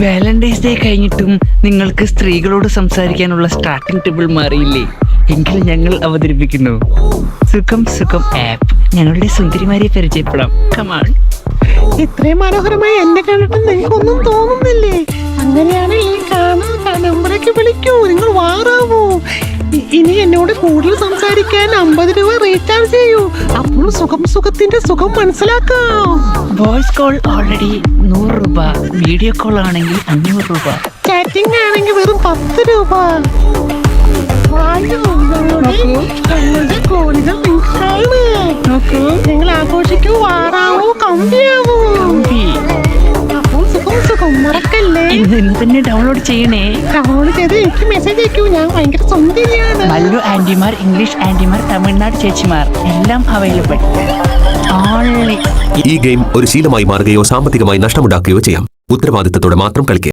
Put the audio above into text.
Valentine's day കഴിഞ്ഞിട്ടും നിങ്ങൾക്ക് സ്ത്രീകളോട് സംസാരിക്കാനുള്ള സ്റ്റാർട്ടിംഗ് ടേബിൾ മാറിയില്ലേ? എങ്കിൽ ഞങ്ങൾ അവതരിപ്പിക്കുന്നു സുഖം സുഖം ആപ്പ്. ഞങ്ങളുടെ സുന്ദരിമാരെ പരിചയപ്പെടാം. കമാൺ. ഇത്രയും മനോഹരമായി എന്നെ കണ്ടിട്ട് നിങ്ങൾക്കൊന്നും തോന്നുന്നില്ലേ? അങ്ങനെയാണെങ്കിൽ കാണാൻ നമ്പറേക്ക് വിളിക്കൂ. നിങ്ങൾ വാറാവൂ. ഇനി എന്നോട് കൂടുതൽ സംസാരിക്കാൻ 50 രൂപ റീചാർജ് ചെയ്യൂ. അപ്പോൾ സുഖത്തിന്റെ സുഖം മനസ്സിലാക്കാം. വോയിസ് കോൾ ഓൾറെഡി 100 രൂപ, വീഡിയോ കോൾ ആണെങ്കിൽ 500 രൂപ, ചാറ്റിംഗ് ആണെങ്കിൽ വെറും 10 രൂപ. ഞങ്ങളുടെ കോളുകൾ നിങ്ങൾക്കാണ്. നിങ്ങൾ ആഘോഷിക്കൂ, വാറാവൂ, കമ്പിയാവൂ. അപ്പോൾ സുഖം മറക്കല്ലേ. ഇന്ന് തന്നെ ഡൗൺലോഡ് ചെയ്യണേ. ഡൗൺലോഡ് ചെയ്ത് എനിക്ക് മെസ്സേജ് അയക്കൂ. ഞാൻ ഭയങ്കര സുന്ദരിയാണ്. മല്ലു ആന്റിമാർ, ഇംഗ്ലീഷ് ആന്റിമാർ, തമിഴ്നാട് ചേച്ചിമാർ എല്ലാം അവൈലബിൾ. ഈ ഗെയിം ഒരു ശീലമായി മാറുകയോ സാമ്പത്തികമായി നഷ്ടമുണ്ടാക്കുകയോ ചെയ്യാം. ഉത്തരവാദിത്തത്തോടെ മാത്രം കളിക്കുക.